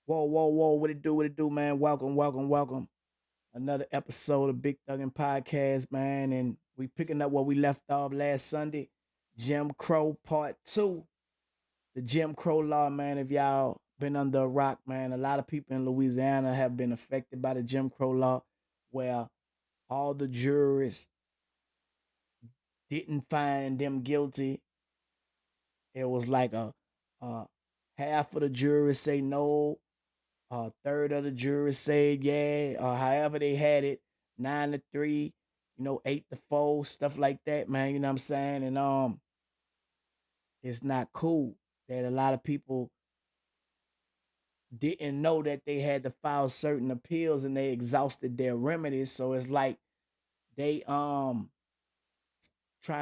Whoa, whoa, whoa. What it do, man? Welcome, welcome, welcome. Another episode of Big Thuggin Podcast, man. And we picking up where we left off last Sunday. Jim Crow Part 2. The Jim Crow law, man. If y'all been under a rock, man, a lot of people in Louisiana have been affected by the Jim Crow law, where all the jurors didn't find them guilty. It was like a half of the jurors say no, a third of the jurors said yeah, or however they had it, 9-3, 8-4, stuff like that, man. You know what I'm saying? And it's not cool that a lot of people didn't know that they had to file certain appeals and they exhausted their remedies. So it's like they trying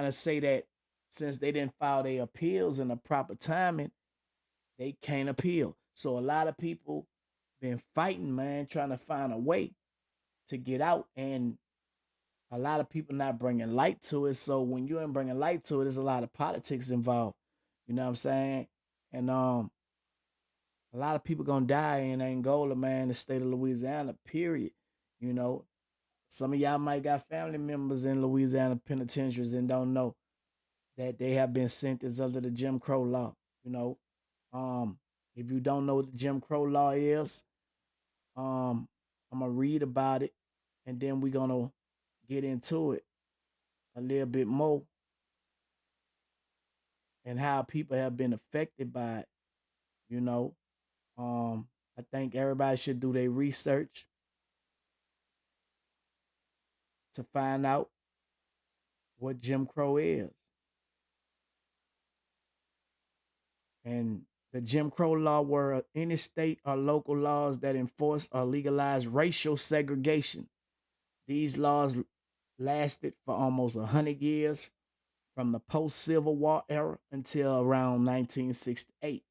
to say that since they didn't file their appeals in the proper timing, they can't appeal. So a lot of people been fighting, man, trying to find a way to get out, and a lot of people not bringing light to it. So when you ain't bringing light to it, there's a lot of politics involved. You know what I'm saying? And a lot of people gonna die in Angola, man, the state of Louisiana. Period. You know, some of y'all might got family members in Louisiana penitentiaries and don't know that they have been sentenced under the Jim Crow law. You know, um, if you don't know what the Jim Crow law is, I'm gonna read about it, and then we're gonna get into it a little bit more and how people have been affected by it. You know, I think everybody should do their research to find out what Jim Crow is. And the Jim Crow law were any state or local laws that enforce or legalize racial segregation. These laws lasted for almost 100 years from the post Civil War era until around 1968.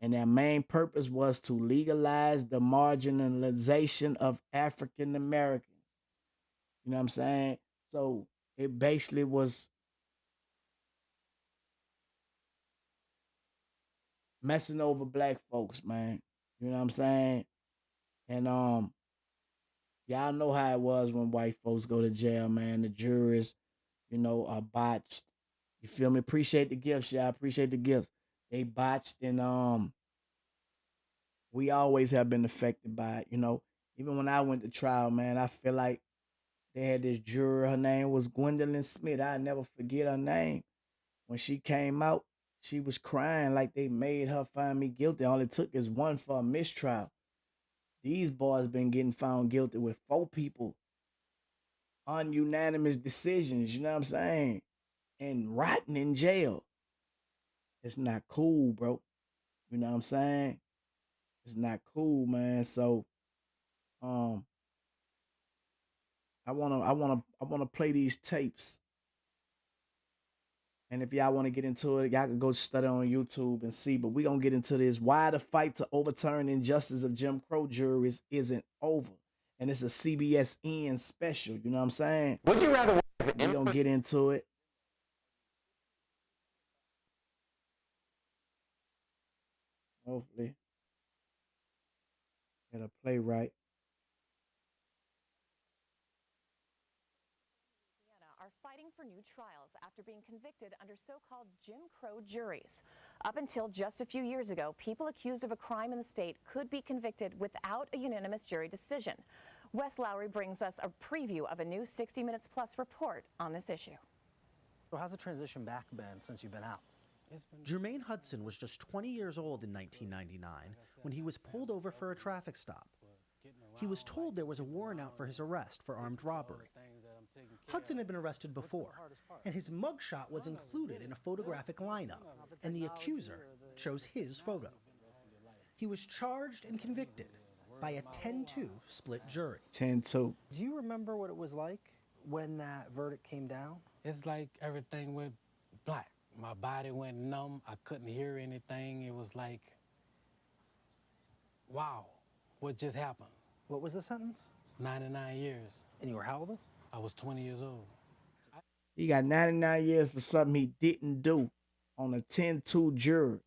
And their main purpose was to legalize the marginalization of African Americans. You know what I'm saying? So it basically was messing over black folks, man. You know what I'm saying? And y'all know how it was when white folks go to jail, man. The jurors, are botched. You feel me? Appreciate the gifts, y'all. Appreciate the gifts. They botched, and we always have been affected by it. Even when I went to trial, man, I feel like they had this juror. Her name was Gwendolyn Smith. I never forget her name. When she came out, she was crying like they made her find me guilty. All it took is one for a mistrial. These boys been getting found guilty with four people on unanimous decisions. You know what I'm saying? And rotting in jail. It's not cool, bro. You know what I'm saying? It's not cool, man. So, um, I wanna play these tapes. And if y'all want to get into it, y'all can go study on YouTube and see. But we gonna get into this. Why the fight to overturn injustice of Jim Crow juries isn't over. And it's a CBSN special. You know what I'm saying? Would you rather work as an We gonna get into it. Hopefully, it'll play right. Are fighting for new trials after being convicted under so-called Jim Crow juries. Up until just a few years ago, people accused of a crime in the state could be convicted without a unanimous jury decision. Wes Lowry brings us a preview of a new 60 Minutes Plus report on this issue. So how's the transition back been since you've been out? Jermaine Hudson was just 20 years old in 1999 when he was pulled over for a traffic stop. He was told there was a warrant out for his arrest for armed robbery. Hudson had been arrested before, and his mugshot was included in a photographic lineup, and the accuser chose his photo. He was charged and convicted by a 10-2 split jury. 10-2. Do you remember what it was like when that verdict came down? It's like everything went black. My body went numb. I couldn't hear anything. It was like, wow, what just happened? What was the sentence? 99 years. And you were how old? I was 20 years old. He got 99 years for something he didn't do on a 10-2 jury.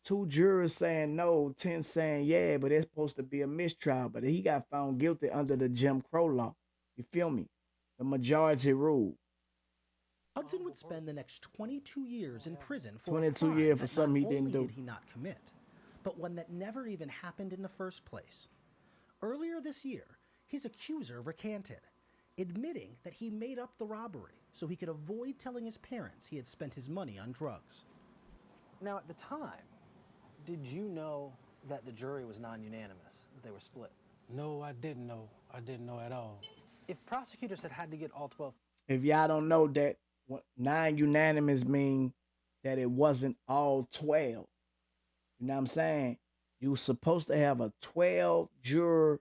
2 jurors saying no, 10 saying yeah, but it's supposed to be a mistrial. But he got found guilty under the Jim Crow law. You feel me? The majority rule. Hudson would spend the next 22 years in prison for a 22 crime years for that something not he didn't only do. did he not commit, but one that never even happened in the first place. Earlier this year, his accuser recanted, admitting that he made up the robbery so he could avoid telling his parents he had spent his money on drugs. Now, at the time, did you know that the jury was non-unanimous, that they were split? No, I didn't know. I didn't know at all. If prosecutors had to get all 12... If y'all don't know that non-unanimous mean that it wasn't all 12. You know what I'm saying? You were supposed to have a 12 juror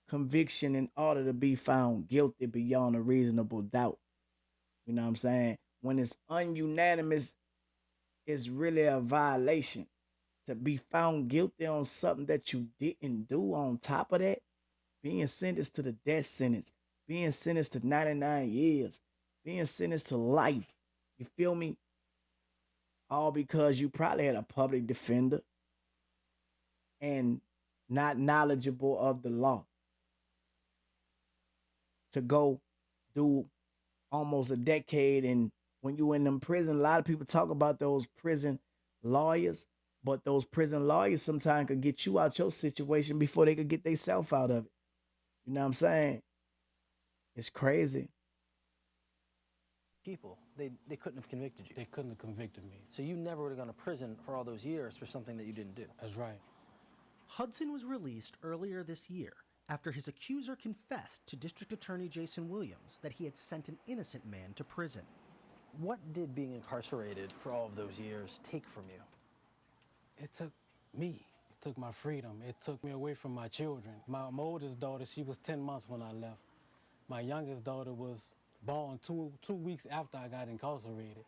conviction in order to be found guilty beyond a reasonable doubt. You know what I'm saying? When it's ununanimous, it's really a violation. To be found guilty on something that you didn't do on top of that, being sentenced to the death sentence, being sentenced to 99 years, being sentenced to life. You feel me? All because you probably had a public defender and not knowledgeable of the law. To go do almost a decade, and when you in them prison, a lot of people talk about those prison lawyers, but those prison lawyers sometimes could get you out your situation before they could get themselves out of it. You know what I'm saying? It's crazy. people, they couldn't have convicted you. They couldn't have convicted me. So you never would have gone to prison for all those years for something that you didn't do. That's right. Hudson was released earlier this year after his accuser confessed to District Attorney Jason Williams that he had sent an innocent man to prison. What did being incarcerated for all of those years take from you? It took me. It took my freedom. It took me away from my children. My oldest daughter, she was 10 months when I left. My youngest daughter was born two weeks after I got incarcerated.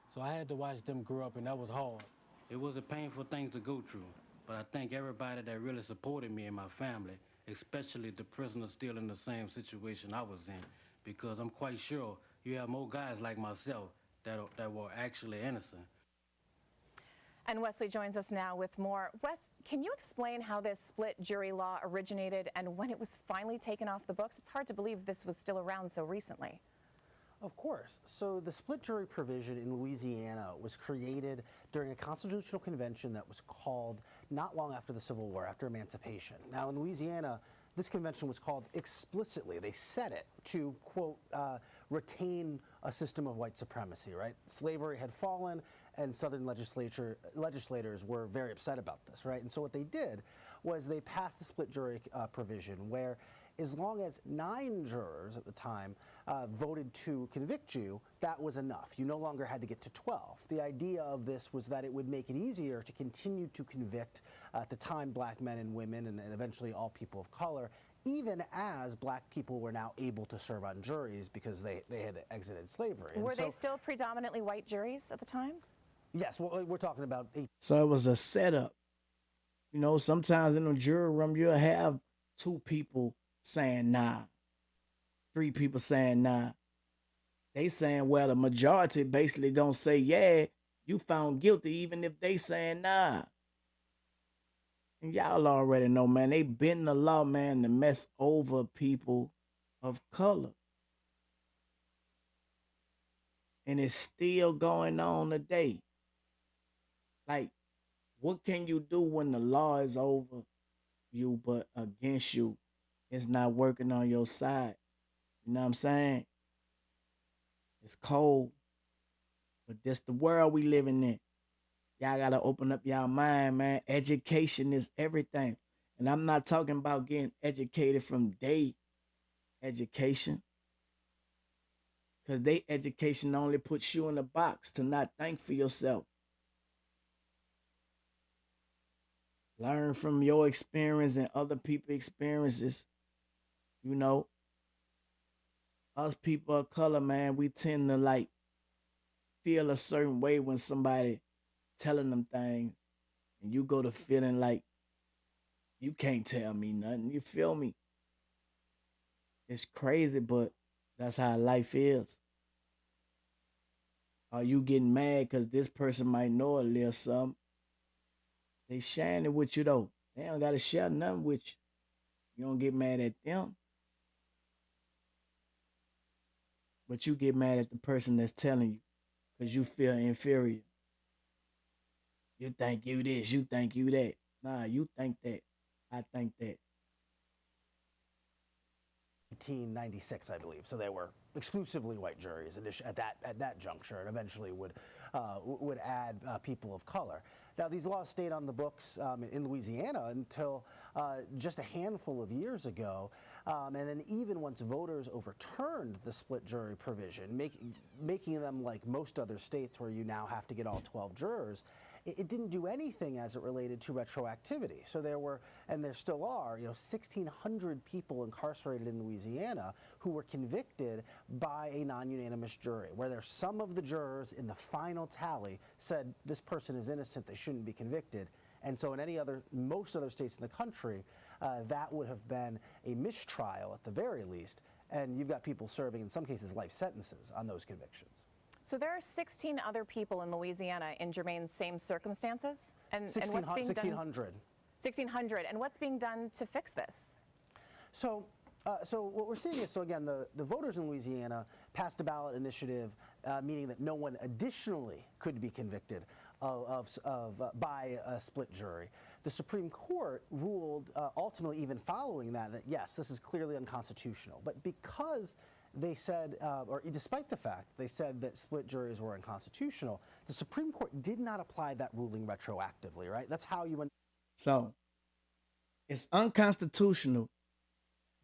So I had to watch them grow up, and that was hard. It was a painful thing to go through, but I thank everybody that really supported me and my family, especially the prisoners still in the same situation I was in, because I'm quite sure you have more guys like myself that were actually innocent. And Wesley joins us now with more. Wes, can you explain how this split jury law originated and when it was finally taken off the books? It's hard to believe this was still around so recently. Of course. So the split jury provision in Louisiana was created during a constitutional convention that was called not long after the Civil War, after emancipation. Now in Louisiana, this convention was called explicitly, they said it, to, quote, retain a system of white supremacy, right? Slavery had fallen, and Southern legislators were very upset about this, right? And so what they did was they passed the split jury provision where as long as 9 jurors at the time voted to convict you, that was enough. You no longer had to get to 12. The idea of this was that it would make it easier to continue to convict, at the time, black men and women and eventually all people of color, even as black people were now able to serve on juries because they had exited slavery. Were they still predominantly white juries at the time? Yes, well, we're talking about... So it was a setup. You know, sometimes in a jury room, you'll have 2 people saying nah, 3 people saying nah. They saying, well, the majority basically gonna say, yeah, you found guilty even if they saying nah. And y'all already know, man, they bend the law, man, to mess over people of color. And it's still going on today. Like, what can you do when the law is over you but against you? It's not working on your side. You know what I'm saying? It's cold. But this the world we living in. Y'all gotta open up y'all mind, man. Education is everything. And I'm not talking about getting educated from day education. Because day education only puts you in a box to not think for yourself. Learn from your experience and other people's experiences. You know, us people of color, man, we tend to like feel a certain way when somebody telling them things, and you go to feeling like you can't tell me nothing. You feel me? It's crazy, but that's how life is. Are you getting mad because this person might know a little something? They sharing it with you though. They don't gotta share nothing with you. You don't get mad at them, but you get mad at the person that's telling you because you feel inferior. You think you this, you think you that. Nah, you think that. I think that. 1896, I believe. So they were exclusively white juries at that juncture, and eventually would add people of color. Now, these laws stayed on the books in Louisiana until just a handful of years ago, and then even once voters overturned the split jury provision, making them like most other states where you now have to get all 12 jurors, it didn't do anything as it related to retroactivity. So there were, and there still are, 1,600 people incarcerated in Louisiana who were convicted by a non-unanimous jury, where there's some of the jurors in the final tally said this person is innocent, they shouldn't be convicted. And so in most other states in the country, that would have been a mistrial at the very least. And you've got people serving, in some cases, life sentences on those convictions. So there are 16 other people in Louisiana in Jermaine's same circumstances? And what's being 1,600. done? 1,600. And what's being done to fix this? So what we're seeing is, again, the voters in Louisiana passed a ballot initiative, meaning that no one additionally could be convicted by a split jury. The Supreme Court ruled, ultimately, even following that yes, this is clearly unconstitutional. But because they said, or despite the fact they said that split juries were unconstitutional, the Supreme Court did not apply that ruling retroactively, right? That's how you... So it's unconstitutional,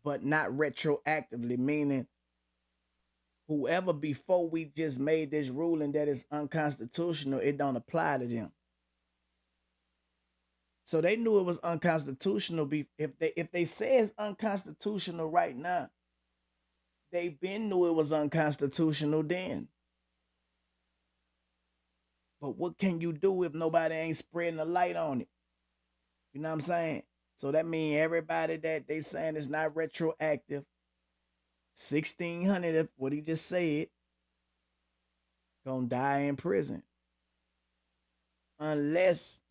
but not retroactively, meaning whoever before we just made this ruling that is unconstitutional, it don't apply to them. So they knew it was unconstitutional. If they say it's unconstitutional right now, they been knew it was unconstitutional then. But what can you do if nobody ain't spreading a light on it? You know what I'm saying? So that means everybody that they saying is not retroactive, 1,600, if what he just said, gonna die in prison. Unless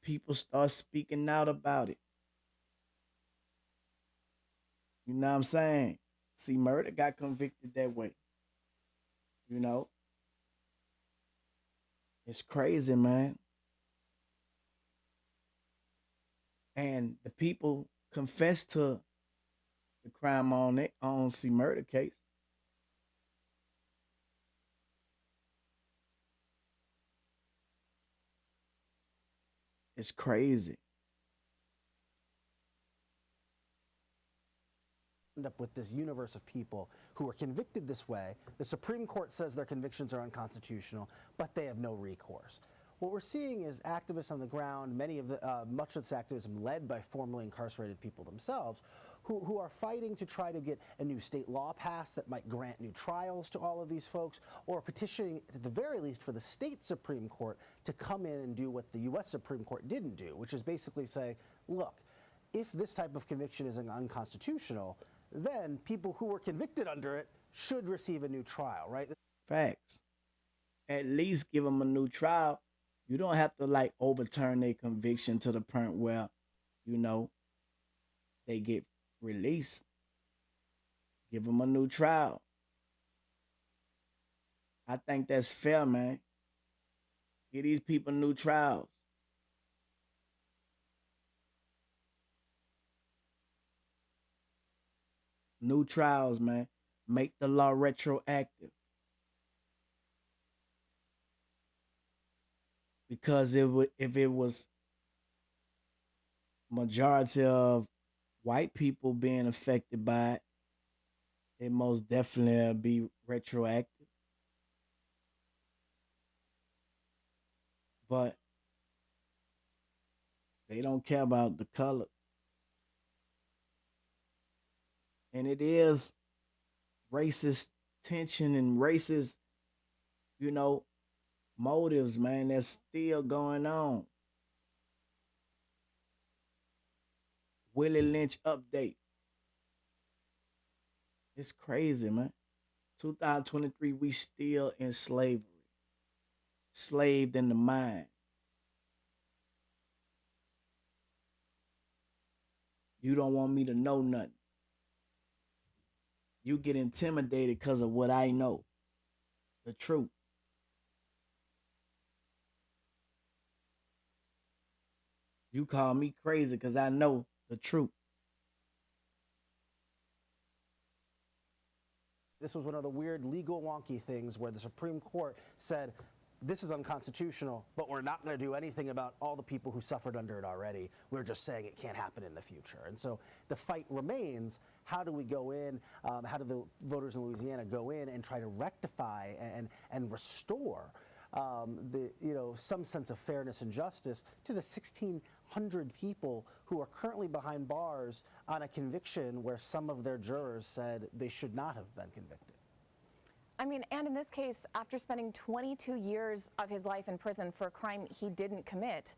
people start speaking out about it. You know what I'm saying? See, murder got convicted that way. It's crazy, man. And the people confess to the crime on C murder case. It's crazy. End up with this universe of people who are convicted this way. The Supreme Court says their convictions are unconstitutional, but they have no recourse. What we're seeing is activists on the ground, much of this activism led by formerly incarcerated people themselves, who are fighting to try to get a new state law passed that might grant new trials to all of these folks, or petitioning, at the very least, for the state Supreme Court to come in and do what the U.S. Supreme Court didn't do, which is basically say, look, if this type of conviction is unconstitutional, then people who were convicted under it should receive a new trial, right? Facts. At least give them a new trial. You don't have to overturn their conviction to the point where, they get released. Give them a new trial. I think that's fair, man. Give these people new trials. New trials, man. Make the law retroactive. Because if it was majority of white people being affected by it, it most definitely be retroactive. But they don't care about the color. And it is racist tension and racist, motives, man, that's still going on. Willie Lynch update. It's crazy, man. 2023, we still in slavery. slaved in the mind. You don't want me to know nothing. You get intimidated because of what I know, the truth. You call me crazy because I know the truth. This was one of the weird legal wonky things where the Supreme Court said, this is unconstitutional, but we're not going to do anything about all the people who suffered under it already. We're just saying it can't happen in the future. And so the fight remains, how do we go in, how do the voters in Louisiana go in and try to rectify and restore some sense of fairness and justice to the 1,600 people who are currently behind bars on a conviction where some of their jurors said they should not have been convicted. I mean, and in this case, after spending 22 years of his life in prison for a crime he didn't commit,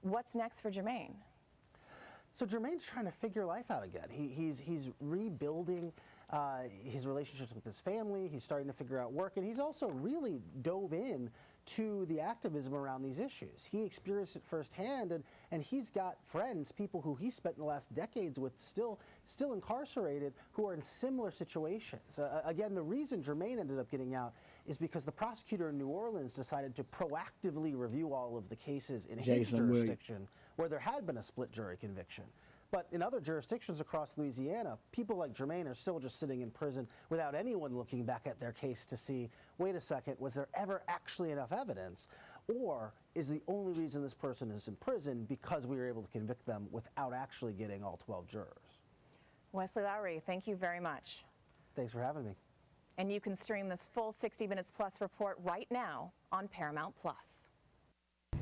what's next for Jermaine? So Jermaine's trying to figure life out again. He's rebuilding his relationships with his family. He's starting to figure out work, and he's also really dove in to the activism around these issues. He experienced it firsthand, and he's got friends, people who he spent the last decades with, still incarcerated, who are in similar situations. Again, the reason Jermaine ended up getting out is because the prosecutor in New Orleans decided to proactively review all of the cases in his jurisdiction where there had been a split jury conviction. But in other jurisdictions across Louisiana, people like Jermaine are still just sitting in prison without anyone looking back at their case to see, wait a second, was there ever actually enough evidence? Or is the only reason this person is in prison because we were able to convict them without actually getting all 12 jurors? Wesley Lowery, thank you very much. Thanks for having me. And you can stream this full 60 Minutes Plus report right now on Paramount Plus.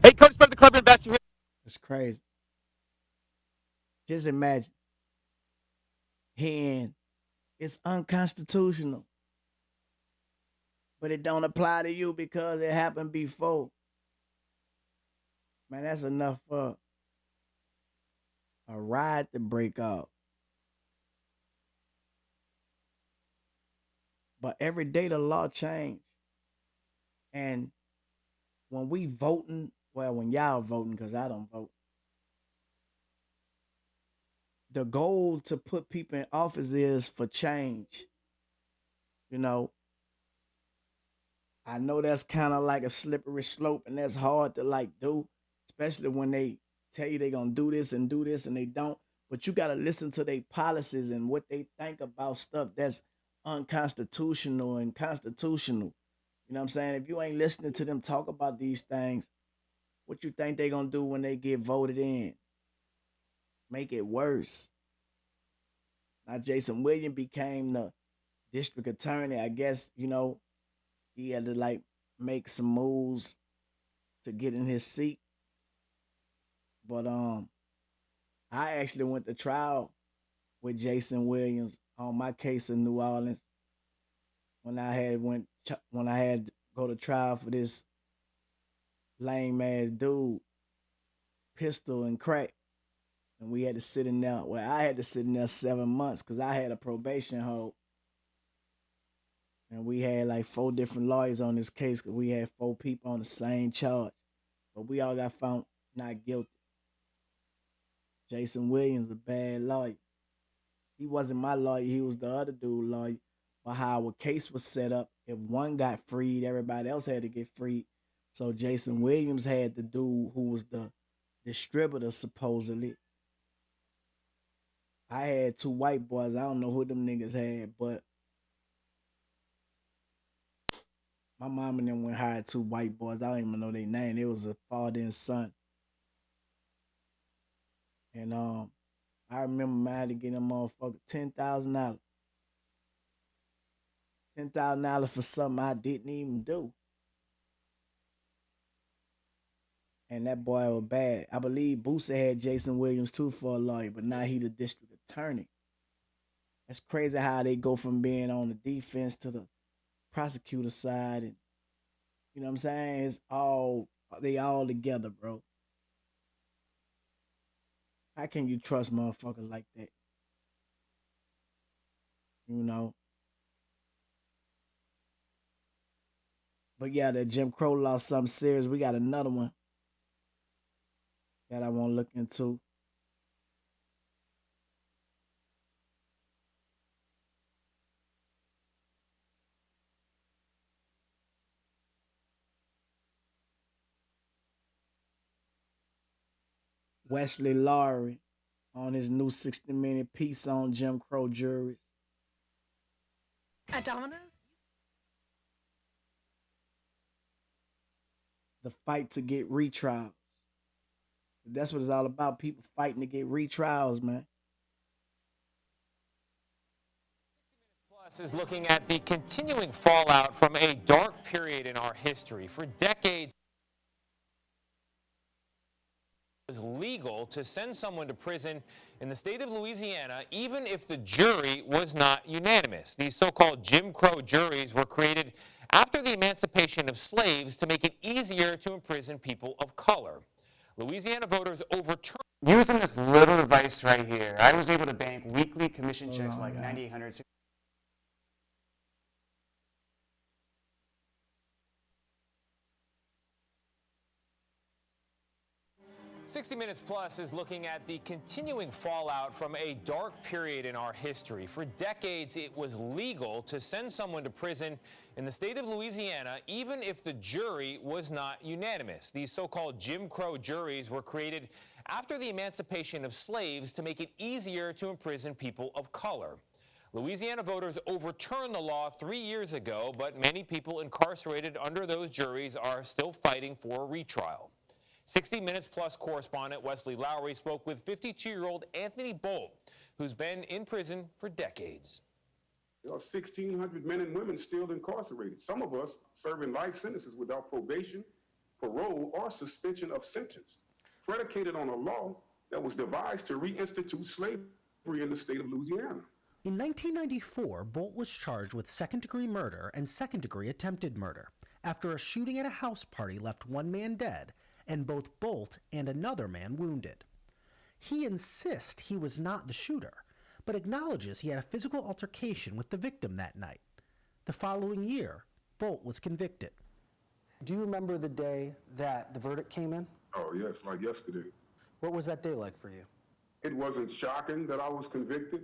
Hey, Coach, from the Clever Investor here. It's crazy. Just imagine hearing it's unconstitutional, but it don't apply to you because it happened before. Man, that's enough for a ride to break off. But every day the law change. And when we voting, well, when y'all voting, because I don't vote, the goal to put people in office is for change. You know, I know that's kind of like a slippery slope, and that's hard to do, especially when they tell you they're gonna do this and they don't. But you gotta listen to their policies and what they think about stuff that's unconstitutional and constitutional. You know what I'm saying? If you ain't listening to them talk about these things, what you think they gonna do when they get voted in? Make it worse. Now Jason Williams became the district attorney. I guess, he had to make some moves to get in his seat. But I actually went to trial with Jason Williams on my case in New Orleans when I had to go to trial for this lame ass dude, pistol and crack. And we had to sit in there. Well, I had to sit in there 7 months because I had a probation hold. And we had 4 different lawyers on this case because we had 4 people on the same charge. But we all got found not guilty. Jason Williams, a bad lawyer. He wasn't my lawyer. He was the other dude lawyer. But how our case was set up, if one got freed, everybody else had to get freed. So Jason Williams had the dude who was the distributor, supposedly. I had 2 white boys. I don't know who them niggas had, but my mom and them went hired 2 white boys. I don't even know their name. It was a father and son. And I remember I had to get them motherfucker $10,000. $10,000 for something I didn't even do. And that boy was bad. I believe Boosie had Jason Williams too for a lawyer, but now he the district attorney. That's crazy how they go from being on the defense to the prosecutor side. And you know what I'm saying? They all together, bro. How can you trust motherfuckers like that? But yeah, that Jim Crow law, something serious. We got another one that I want to look into. Wesley Laurie on his new 60-minute piece on Jim Crow juries. At Domino's? The fight to get retrials. That's what it's all about. People fighting to get retrials, man. Plus is looking at the continuing fallout from a dark period in our history. For decades, it was legal to send someone to prison in the state of Louisiana, even if the jury was not unanimous. These so-called Jim Crow juries were created after the emancipation of slaves to make it easier to imprison people of color. Louisiana voters overturned. Using this little device right here, I was able to bank weekly commission checks like $9,800. 60 Minutes Plus is looking at the continuing fallout from a dark period in our history. For decades, it was legal to send someone to prison in the state of Louisiana, even if the jury was not unanimous. These so-called Jim Crow juries were created after the emancipation of slaves to make it easier to imprison people of color. Louisiana voters overturned the law 3 years ago, but many people incarcerated under those juries are still fighting for a retrial. 60 Minutes Plus correspondent Wesley Lowery spoke with 52-year-old Anthony Bolt, who's been in prison for decades. There are 1,600 men and women still incarcerated. Some of us serving life sentences without probation, parole, or suspension of sentence, predicated on a law that was devised to reinstitute slavery in the state of Louisiana. In 1994, Bolt was charged with second-degree murder and second-degree attempted murder after a shooting at a house party left one man dead and both Bolt and another man wounded. He insists he was not the shooter, but acknowledges he had a physical altercation with the victim that night. The following year, Bolt was convicted. Do you remember the day that the verdict came in? Oh, yes, like yesterday. What was that day like for you? It wasn't shocking that I was convicted.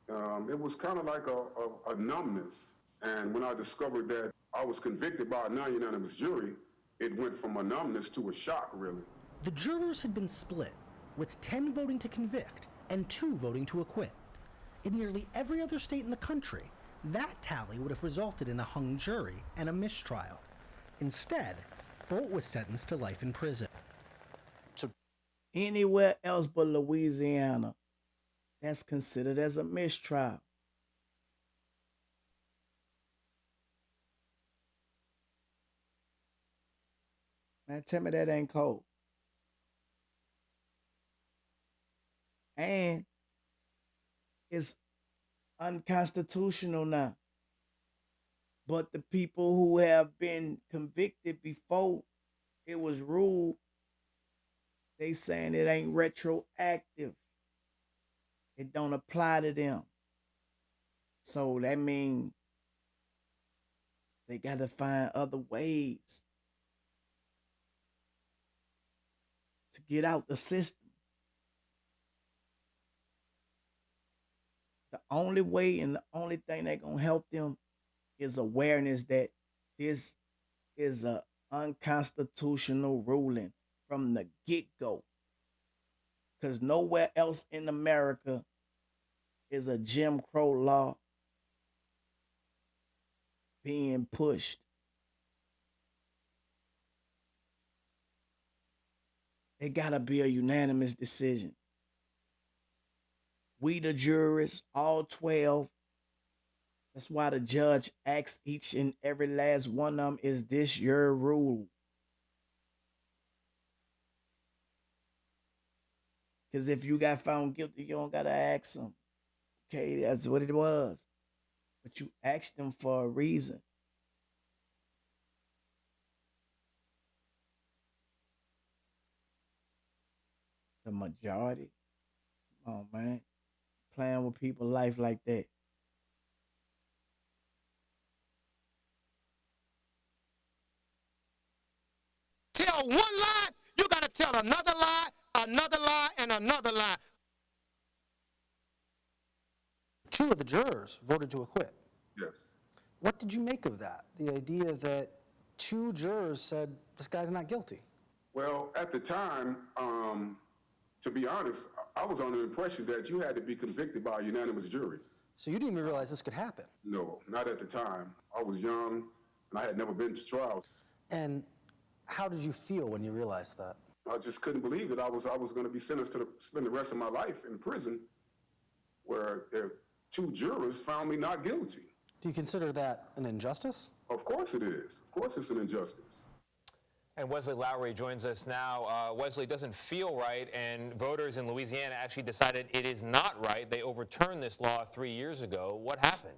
It was kind of like a numbness. And when I discovered that I was convicted by a non-unanimous jury, it went from a numbness to a shock, really. The jurors had been split, with 10 voting to convict and 2 voting to acquit. In nearly every other state in the country, that tally would have resulted in a hung jury and a mistrial. Instead, Bolt was sentenced to life in prison. Anywhere else but Louisiana, that's considered as a mistrial. Man, tell me that ain't cold. And it's unconstitutional now. But the people who have been convicted before it was ruled, they saying it ain't retroactive. It don't apply to them. So that means they got to find other ways to get out the system. The only way and the only thing that's going to help them is awareness that this is a unconstitutional ruling from the get-go. Because nowhere else in America is a Jim Crow law being pushed. It gotta be a unanimous decision. We the jurors, all 12. That's why the judge asks each and every last one of them, is this your rule? Because if you got found guilty, you don't gotta ask them. Okay, that's what it was. But you asked them for a reason. The majority. Oh man. Playing with people's life like that. tell another lie, and another lie. 2 of the jurors voted to acquit. Yes. What did you make of that? The idea that 2 jurors said, this guy's not guilty. Well, at the time, to be honest, I was under the impression that you had to be convicted by a unanimous jury. So you didn't even realize this could happen? No, not at the time. I was young, and I had never been to trial. And how did you feel when you realized that? I just couldn't believe that I was going to be sentenced to spend the rest of my life in prison, where 2 jurors found me not guilty. Do you consider that an injustice? Of course it is. Of course it's an injustice. And Wesley Lowry joins us now. Wesley, doesn't feel right, and voters in Louisiana actually decided it is not right. They overturned this law 3 years ago. What happened?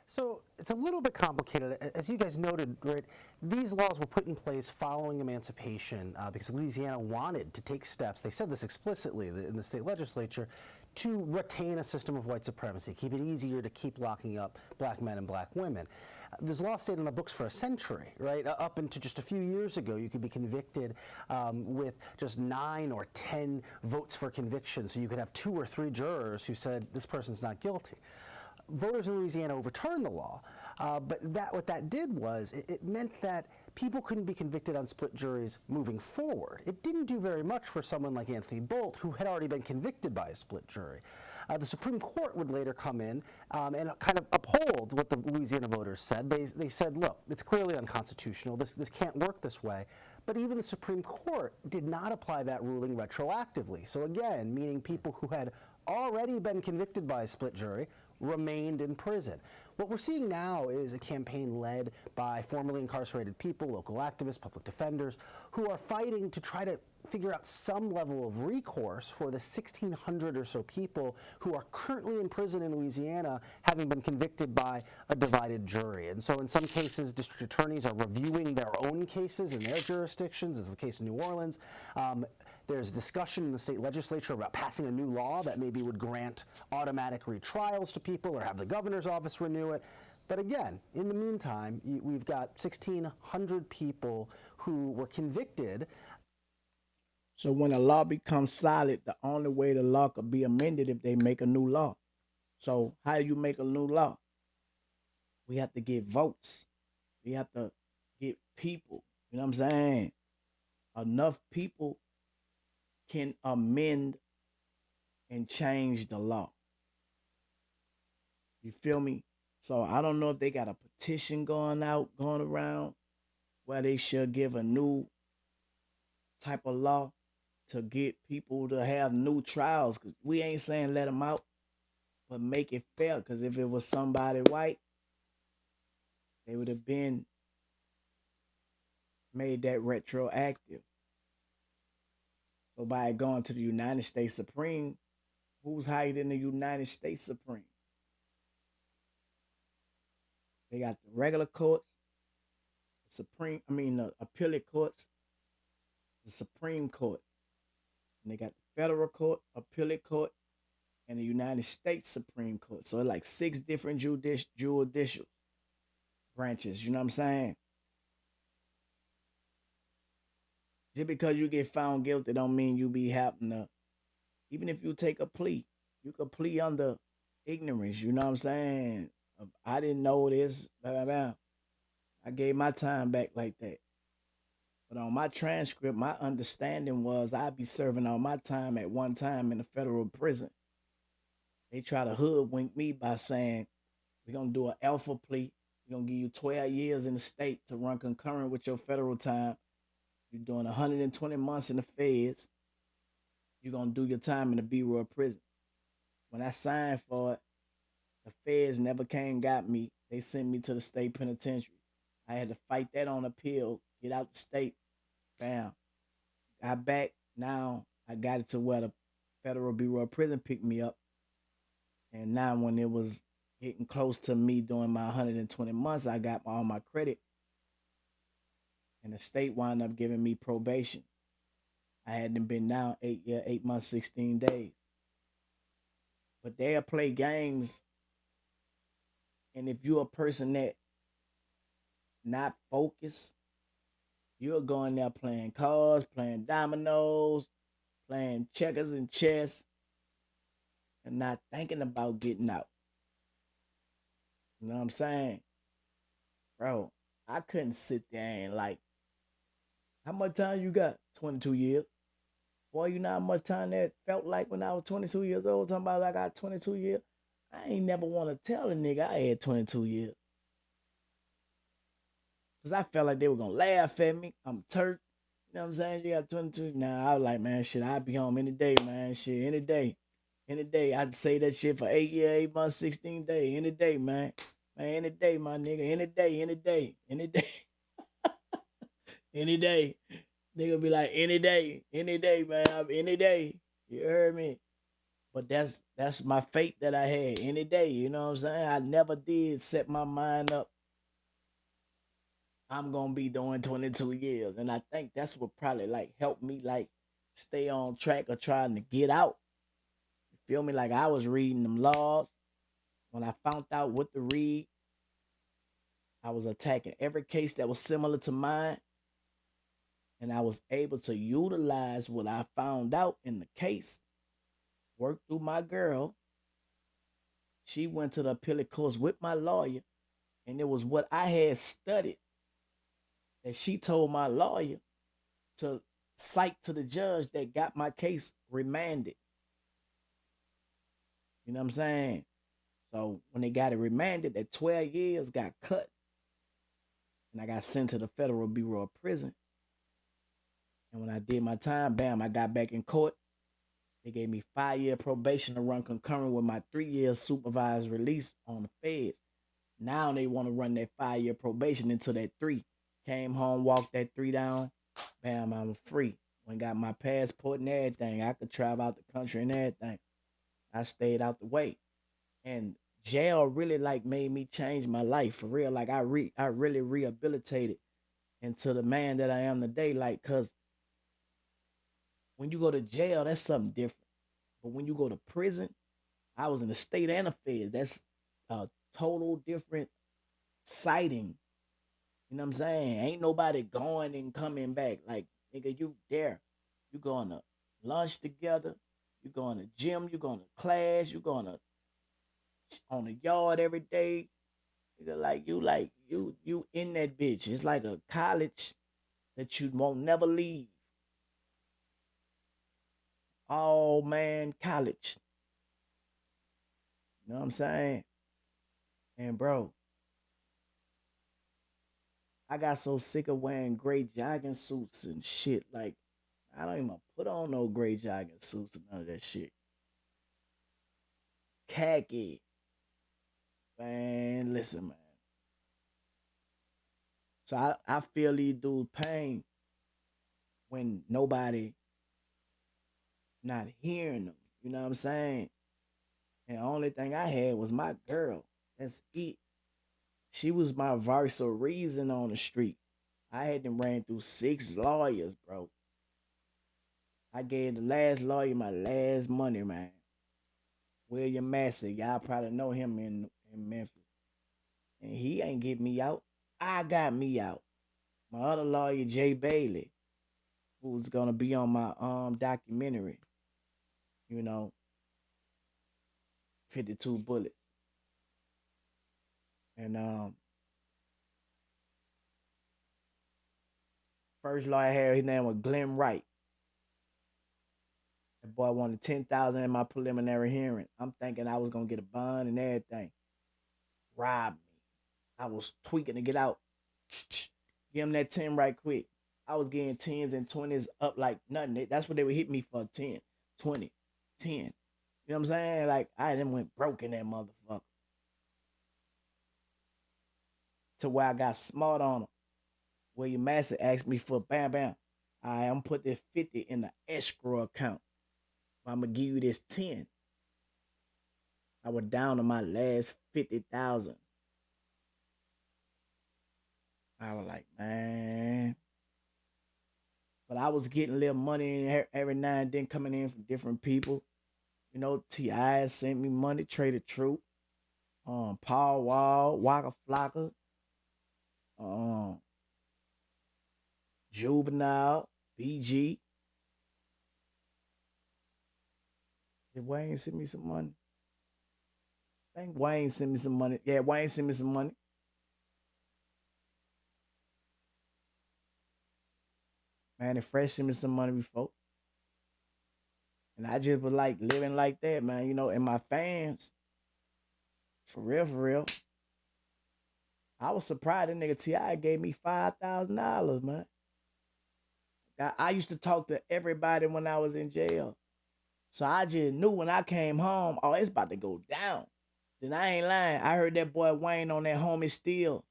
So it's a little bit complicated. As you guys noted, right, these laws were put in place following emancipation because Louisiana wanted to take steps, they said this explicitly in the state legislature, to retain a system of white supremacy, keep it easier to keep locking up black men and black women. This law stayed on the books for a century, right? Up until just a few years ago, you could be convicted with just 9 or 10 votes for conviction. So you could have 2 or 3 jurors who said, this person's not guilty. Voters in Louisiana overturned the law, but what that did was it meant that people couldn't be convicted on split juries moving forward. It didn't do very much for someone like Anthony Bolt, who had already been convicted by a split jury. The Supreme Court would later come in and kind of uphold what the Louisiana voters said. They said, look, it's clearly unconstitutional. This can't work this way. But even the Supreme Court did not apply that ruling retroactively. So again, meaning people who had already been convicted by a split jury remained in prison. What we're seeing now is a campaign led by formerly incarcerated people, local activists, public defenders, who are fighting to try to figure out some level of recourse for the 1,600 or so people who are currently in prison in Louisiana, having been convicted by a divided jury. And so in some cases, district attorneys are reviewing their own cases in their jurisdictions, as the case in New Orleans. There's discussion in the state legislature about passing a new law that maybe would grant automatic retrials to people or have the governor's office renew it. But again, in the meantime, we've got 1,600 people who were convicted. So when a law becomes solid, the only way the law could be amended if they make a new law. So how do you make a new law? We have to get votes. We have to get people. You know what I'm saying? Enough people can amend and change the law. You feel me? So I don't know if they got a petition going around where they should give a new type of law to get people to have new trials. Because we ain't saying let them out, but make it fair. Because if it was somebody white, they would have been made that retroactive. So by going to the United States Supreme, who's higher than the United States Supreme? They got the regular courts, the appellate courts, the Supreme Court. And they got the federal court, appellate court, and the United States Supreme Court. So it's like 6 different judicial branches, you know what I'm saying? Just because you get found guilty don't mean you be having to, even if you take a plea, you could plea under ignorance, you know what I'm saying? I didn't know this, blah, blah, blah. I gave my time back like that. But on my transcript, my understanding was I'd be serving all my time at one time in a federal prison. They try to hoodwink me by saying, we're going to do an alpha plea. We're going to give you 12 years in the state to run concurrent with your federal time. You're doing 120 months in the feds. You're going to do your time in the Bureau of Prison. When I signed for it, the feds never came and got me. They sent me to the state penitentiary. I had to fight that on appeal, get out the state. Bam. Got back. Now I got it to where the Federal Bureau of Prison picked me up. And now when it was getting close to me doing my 120 months, I got all my credit. And the state wound up giving me probation. I hadn't been down 8 months, 16 days. But they'll play games. And if you're a person that not focused, You're going there playing cards, playing dominoes, playing checkers and chess, and not thinking about getting out. You know what I'm saying? Bro, I couldn't sit there and like, how much time you got? 22 years. Boy, you know how much time that felt like when I was 22 years old? Talking about I got 22 years. I ain't never want to tell a nigga I had 22 years. Because I felt like they were going to laugh at me. I'm Turk. You know what I'm saying? You got 22. Nah, I was like, man, shit, I'd be home any day, man. Shit, any day. Any day. I'd say that shit for 8 years, 8 months, 16 days. Any day, man. Man, any day, my nigga. Any day, any day. Any day. Any day. Nigga be like, any day, man. Any day. You heard me? But that's my fate that I had any day. You know what I'm saying? I never did set my mind up. I'm gonna be doing 22 years, and I think that's what probably like helped me like stay on track of trying to get out. You feel me? Like I was reading them laws. When I found out what to read, I was attacking every case that was similar to mine, and I was able to utilize what I found out in the case. Work through my girl. She went to the appellate course with my lawyer, and it was what I had studied that she told my lawyer to cite to the judge that got my case remanded. You know what I'm saying? So when they got it remanded, that 12 years got cut. And I got sent to the Federal Bureau of Prison. And when I did my time, bam, I got back in court. They gave me 5-year probation to run concurrent with my 3-year supervised release on the feds. Now they want to run that 5-year probation into that 3. Came home, walked that 3 down. Bam, I'm free. When got my passport and everything, I could travel out the country and everything. I stayed out the way. And jail really like made me change my life for real. Like I really rehabilitated into the man that I am today. Like, cause when you go to jail, that's something different. But when you go to prison, I was in the state and the feds. That's a total different sighting. You know what I'm saying? Ain't nobody going and coming back. Like, nigga, you there. You going to lunch together. You going to gym. You going to class. You going to on the yard every day. Nigga, you in that bitch. It's like a college that you won't never leave. All man college. You know what I'm saying? And bro, I got so sick of wearing gray jogging suits and shit. Like, I don't even put on no gray jogging suits and none of that shit. Khaki. Man, listen, man. So I feel these dudes pain when nobody not hearing them. You know what I'm saying? And the only thing I had was my girl. That's it. She was my voice of reason on the street. I had them ran through 6 lawyers, bro. I gave the last lawyer my last money, man. William Massey. Y'all probably know him in Memphis. And he ain't get me out. I got me out. My other lawyer, Jay Bailey, who's gonna be on my documentary, you know, 52 Bullets. And first lawyer I had, his name was Glenn Wright. That boy wanted $10,000 in my preliminary hearing. I'm thinking I was gonna get a bond and everything. Robbed me. I was tweaking to get out. Give him that 10 right quick. I was getting 10s and 20s up like nothing. That's what they would hit me for, 10, 20, 10. You know what I'm saying? Like, I then went broke in that motherfucker. To where I got smart on him. William Massey asked me for bam. All right, I'm going to put this 50 in the escrow account. I'm going to give you this 10. I was down to my last 50,000. I was like, man. But I was getting a little money in every now and then coming in from different people. You know, T.I. sent me money, Trader Troop, Paul Wall, Waka Flocka, Juvenile, BG. Did Wayne send me some money? I think Wayne sent me some money. Yeah, Wayne sent me some money. Man, and Fresh sent me some money before. And I just was like living like that, man, you know, and my fans, for real, I was surprised that nigga T.I. gave me $5,000, man. I used to talk to everybody when I was in jail. So I just knew when I came home, oh, it's about to go down. Then I ain't lying. I heard that boy Wayne on that Homie Steel,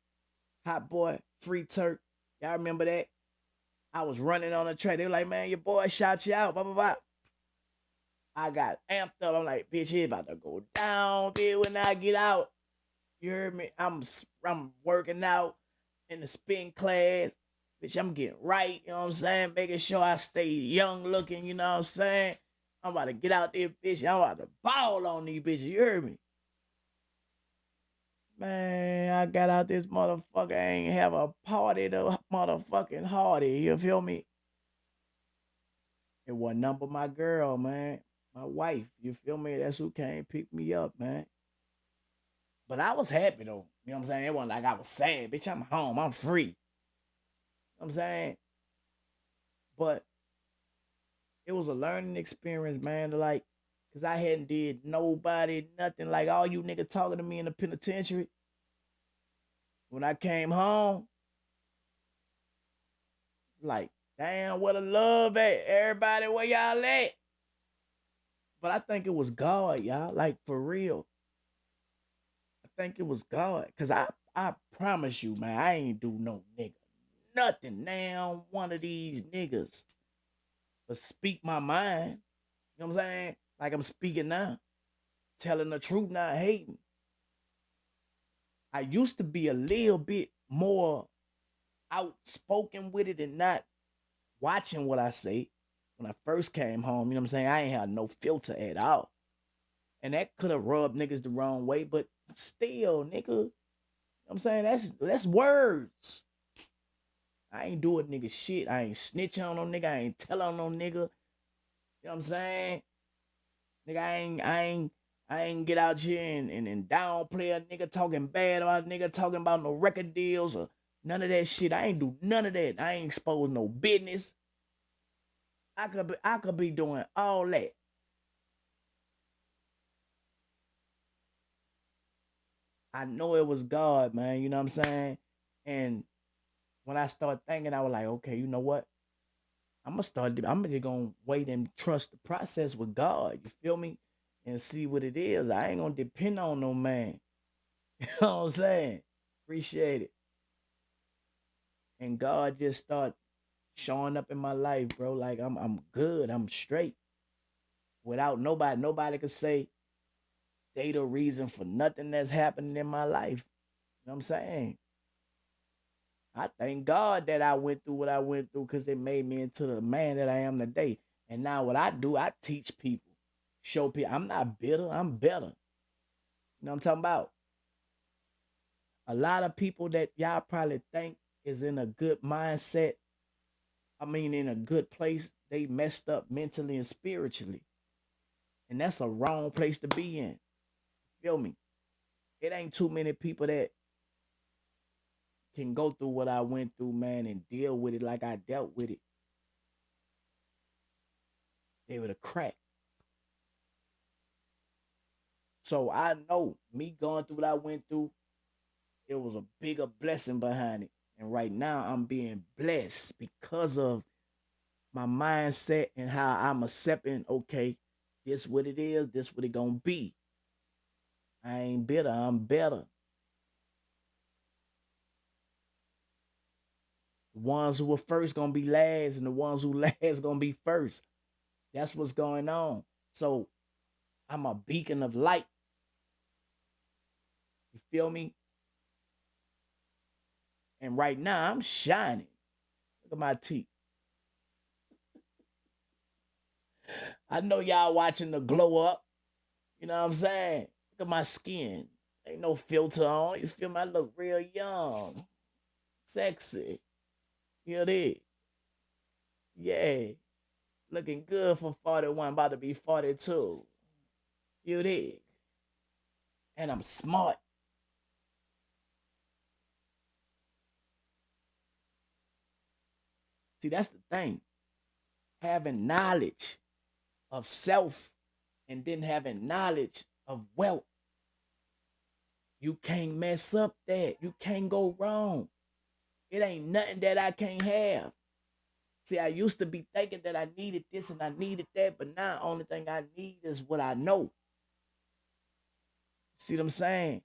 Hot Boy, Free Turk. Y'all remember that? I was running on the track. They were like, man, your boy shot you out, blah, blah, blah. I got amped up. I'm like, bitch, it's about to go down, bitch, when I get out. You heard me? I'm working out in the spin class. Bitch, I'm getting right, you know what I'm saying? Making sure I stay young looking, you know what I'm saying? I'm about to get out there, bitch. I'm about to ball on these bitches, you heard me? Man, I got out this motherfucker. I ain't have a party to motherfucking hardy, you feel me? It wasn't nothing but my girl, man. My wife, you feel me? That's who came pick me up, man. But I was happy though. You know what I'm saying? It wasn't like I was sad. Bitch, I'm home. I'm free. You know what I'm saying? But it was a learning experience, man. Like, cause I hadn't did nobody, nothing. Like all you niggas talking to me in the penitentiary. When I came home, like, damn, what a love at. Everybody, where y'all at? But I think it was God, y'all. Like, for real. I think it was God. Cause I promise you, man, I ain't do no nigga. Nothing now. One of these niggas. But speak my mind. You know what I'm saying? Like I'm speaking now. Telling the truth, not hating. I used to be a little bit more outspoken with it and not watching what I say when I first came home. You know what I'm saying? I ain't had no filter at all. And that could have rubbed niggas the wrong way, but still, nigga, you know what I'm saying? That's words. I ain't doing nigga shit. I ain't snitching on no nigga. I ain't telling on no nigga. You know what I'm saying? Nigga, I ain't get out here and downplay a nigga talking bad about a nigga talking about no record deals or none of that shit. I ain't do none of that. I ain't exposed no business. I could be doing all that. I know it was God, man. You know what I'm saying? And when I started thinking, I was like, okay, you know what? I'm just gonna wait and trust the process with God. You feel me? And see what it is. I ain't gonna depend on no man. You know what I'm saying? Appreciate it. And God just start showing up in my life, bro. Like I'm good. I'm straight. Without nobody could say they the reason for nothing that's happening in my life. You know what I'm saying? I thank God that I went through what I went through because it made me into the man that I am today. And now what I do, I teach people, show people. I'm not bitter, I'm better. You know what I'm talking about? A lot of people that y'all probably think is in a good mindset, in a good place, they messed up mentally and spiritually. And that's a wrong place to be in. Feel me? It ain't too many people that can go through what I went through, man, and deal with it like I dealt with it. They would have cracked. So I know me going through what I went through, it was a bigger blessing behind it. And right now I'm being blessed because of my mindset and how I'm accepting, okay, this what it is, this what it gonna be. I ain't bitter, I'm better. The ones who were first gonna be last, and the ones who last gonna be first. That's what's going on. So I'm a beacon of light. You feel me? And right now I'm shining. Look at my teeth. I know y'all watching the glow up. You know what I'm saying? Look at my skin. Ain't no filter on. You feel me? I look real young. Sexy. You know that? Yeah. Looking good for 41, about to be 42. You dig? And I'm smart. See, that's the thing. Having knowledge of self and then having knowledge of wealth. You can't mess up that. You can't go wrong. It ain't nothing that I can't have. See, I used to be thinking that I needed this and I needed that, but now only thing I need is what I know. See what I'm saying?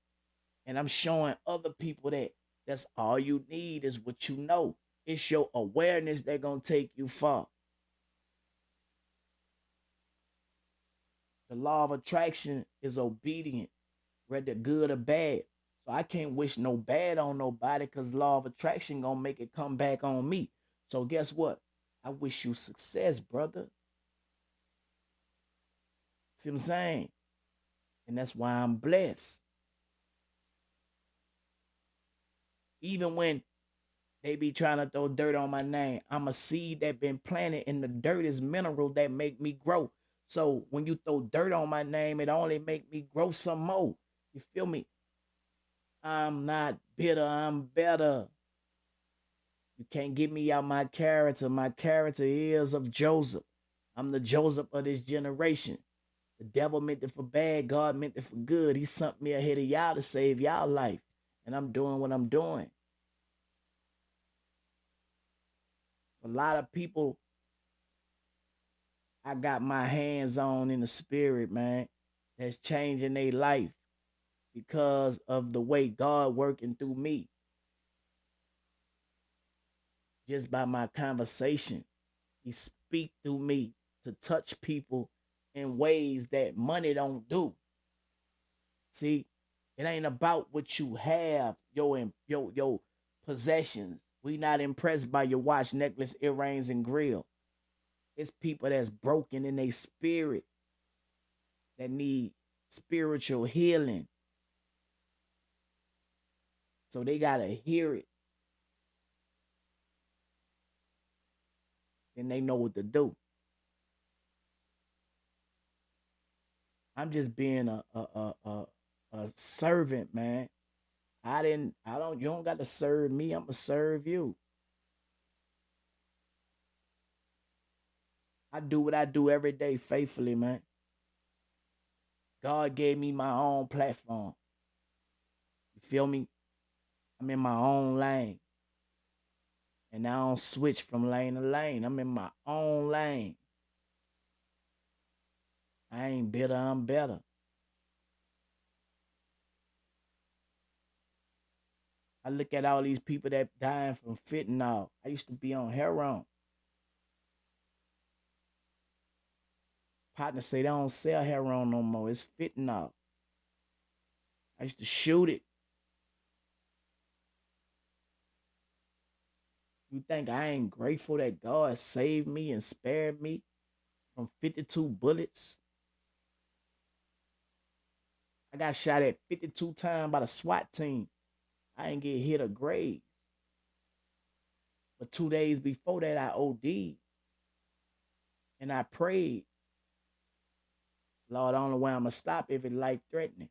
And I'm showing other people that that's all you need is what you know. It's your awareness that gonna take you far. The law of attraction is obedient, whether good or bad. So I can't wish no bad on nobody because law of attraction gonna make it come back on me. So guess what? I wish you success, brother. See what I'm saying? And that's why I'm blessed. Even when they be trying to throw dirt on my name, I'm a seed that been planted, and the dirt is mineral that make me grow. So when you throw dirt on my name, it only make me grow some more. You feel me? I'm not bitter, I'm better. You can't get me out my character. My character is of Joseph. I'm the Joseph of this generation. The devil meant it for bad, God meant it for good. He sent me ahead of y'all to save y'all life. And I'm doing what I'm doing. A lot of people I got my hands on in the spirit, man, that's changing their life because of the way God working through me. Just by my conversation, he speak through me to touch people in ways that money don't do. See, it ain't about what you have, your possessions. We not impressed by your watch, necklace, earrings, and grill. It's people that's broken in their spirit that need spiritual healing. So they gotta hear it. Then they know what to do. I'm just being a servant, man. You don't got to serve me. I'm gonna serve you. I do what I do every day faithfully, man. God gave me my own platform. You feel me? I'm in my own lane. And I don't switch from lane to lane. I'm in my own lane. I ain't bitter, I'm better. I look at all these people that dying from fentanyl. I used to be on heroin. Partners say they don't sell heroin no more. It's fentanyl. I used to shoot it. You think I ain't grateful that God saved me and spared me from 52 bullets? I got shot at 52 times by the SWAT team. I ain't get hit or grazed. But 2 days before that, I OD'd. And I prayed, Lord, the only way I'm going to stop if it's life-threatening.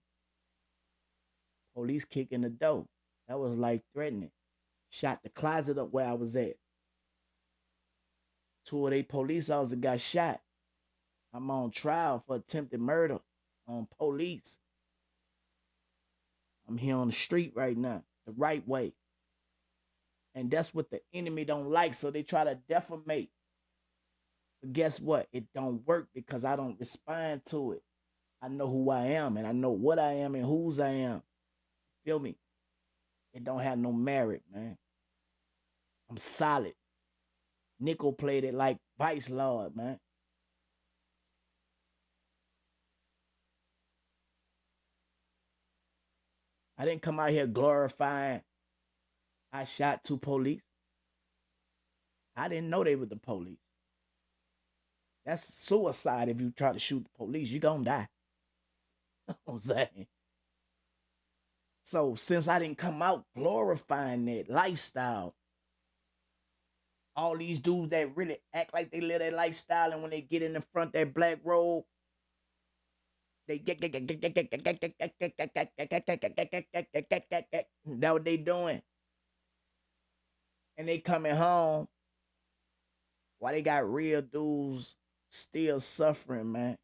Police kicking the door. That was life-threatening. Shot the closet up where I was at. 2 of they police officers got shot. I'm on trial for attempted murder on police. I'm here on the street right now, the right way. And that's what the enemy don't like, so they try to defamate. But guess what? It don't work because I don't respond to it. I know who I am, and I know what I am and whose I am. Feel me? It don't have no merit, man. I'm solid. Nickel played it like Vice Lord, man. I didn't come out here glorifying I shot 2 police. I didn't know they were the police. That's suicide if you try to shoot the police. You're going to die. You know what I'm saying? So since I didn't come out glorifying that lifestyle, All these dudes that really act like they live their lifestyle, and when they get in the front that black robe, they get that what they doing. And they coming home while they got real dudes still suffering, man.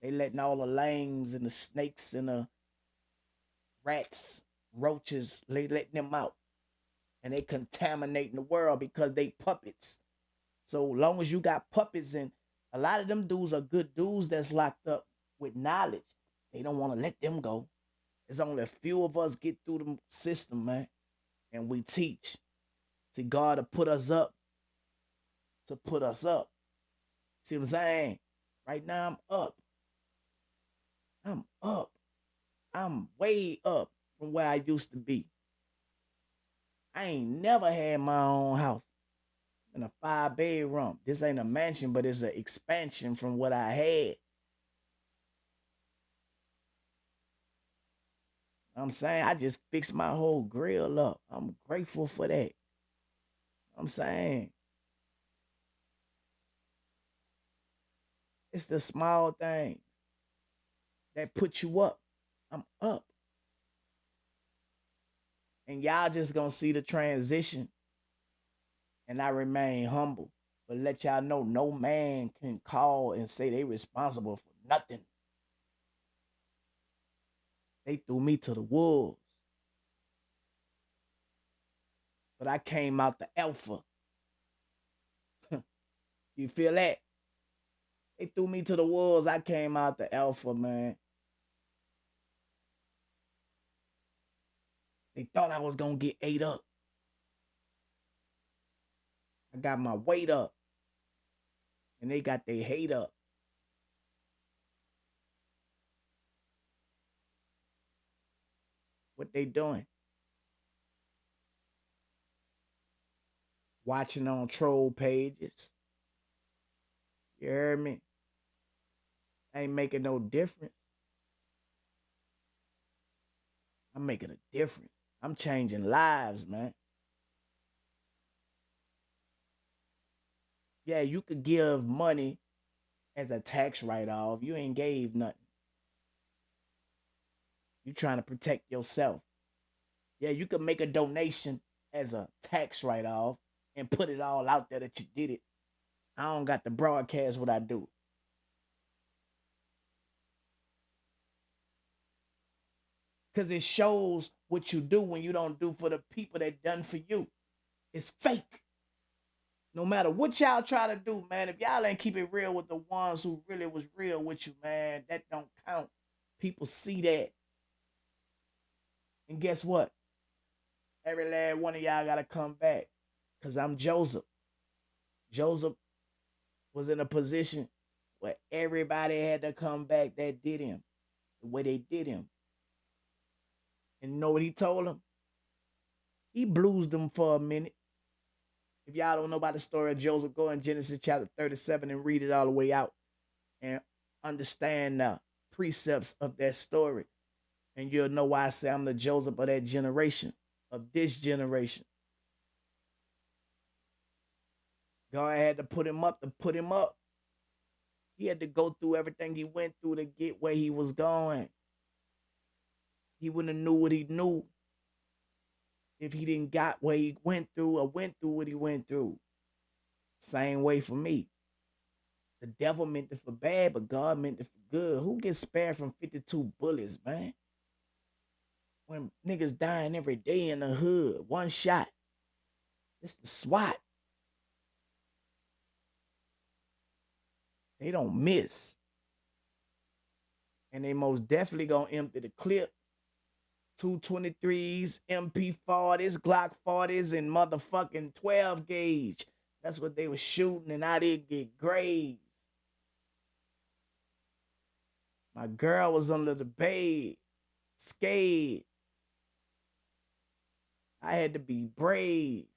They letting all the lames and the snakes and the rats, roaches, they letting them out. And they contaminating the world because they puppets. So long as you got puppets, and a lot of them dudes are good dudes that's locked up with knowledge. They don't want to let them go. There's only a few of us get through the system, man. And we teach. See, God to put us up. To put us up. See what I'm saying? Right now I'm up. I'm up. I'm way up from where I used to be. I ain't never had my own house. In a 5-bedroom. This ain't a mansion, but it's an expansion from what I had. I'm saying I just fixed my whole grill up. I'm grateful for that. I'm saying it's the small things that put you up. I'm up. And y'all just gonna see the transition. And I remain humble. But let y'all know, no man can call and say they responsible for nothing. They threw me to the wolves. But I came out the alpha. You feel that? They threw me to the wolves. I came out the alpha, man. They thought I was going to get ate up. I got my weight up. And they got their hate up. What they doing? Watching on troll pages. You heard me? Ain't making no difference. I'm making a difference. I'm changing lives, man. Yeah, you could give money as a tax write-off. You ain't gave nothing. You trying to protect yourself. Yeah, you could make a donation as a tax write-off and put it all out there that you did it. I don't got to broadcast what I do. Because it shows what you do when you don't do for the people that done for you. It's fake. No matter what y'all try to do, man, if y'all ain't keep it real with the ones who really was real with you, man, that don't count. People see that. And guess what? Every last one of y'all got to come back. Because I'm Joseph. Joseph was in a position where everybody had to come back that did him. The way they did him. And you know what he told them? He bluesed them for a minute. If y'all don't know about the story of Joseph, go in Genesis chapter 37 and read it all the way out. And understand the precepts of that story. And you'll know why I say I'm the Joseph of that generation. Of this generation. God had to put him up to put him up. He had to go through everything he went through to get where he was going. He wouldn't have knew what he knew if he didn't got what he went through or went through what he went through. Same way for me. The devil meant it for bad, but God meant it for good. Who gets spared from 52 bullets, man? When niggas dying every day in the hood, one shot. It's the SWAT. They don't miss. And they most definitely gonna empty the clip. 223s, MP40s, Glock 40s, and motherfucking 12 gauge. That's what they were shooting, and I didn't get grades. My girl was under the bed, scared. I had to be brave.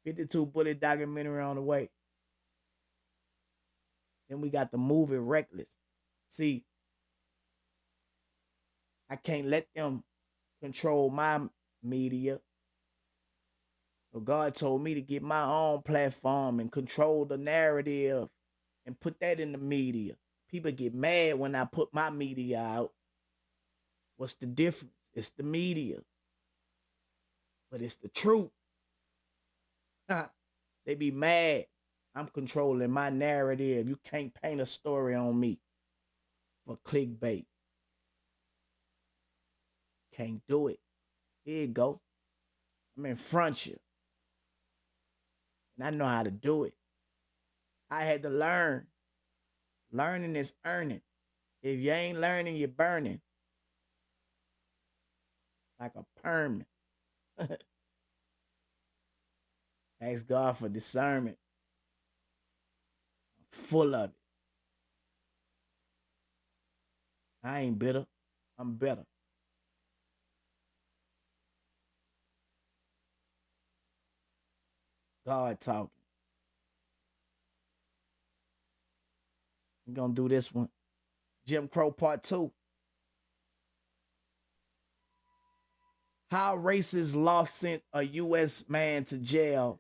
"52 Bullet" documentary on the way. Then we got the movie Reckless. See, I can't let them control my media. So God told me to get my own platform and control the narrative and put that in the media. People get mad when I put my media out. What's the difference? It's the media. But it's the truth. They be mad. I'm controlling my narrative. You can't paint a story on me for clickbait. Can't do it. Here you go. I'm in front of you. And I know how to do it. I had to learn. Learning is earning. If you ain't learning, you're burning. Like a permit. Ask God for discernment. I'm full of it. I ain't bitter. I'm better. God talking. We're going to do this one. Jim Crow Part 2. How racist law sent a U.S. man to jail.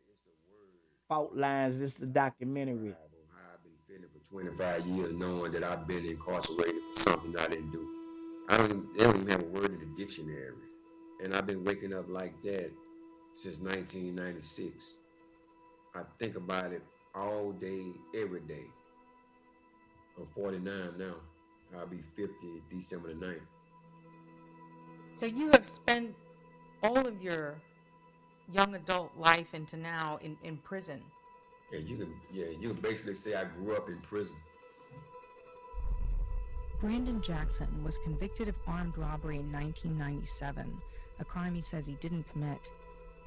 Fault lines. This is the documentary. I've been feeling for 25 years knowing that I've been incarcerated for something I didn't do. They don't even have a word in the dictionary. And I've been waking up like that since 1996. I think about it all day, every day. I'm 49 now. I'll be 50 December the 9th. So you have spent all of your young adult life into now in prison. Yeah, you can basically say I grew up in prison. Brandon Jackson was convicted of armed robbery in 1997, a crime he says he didn't commit,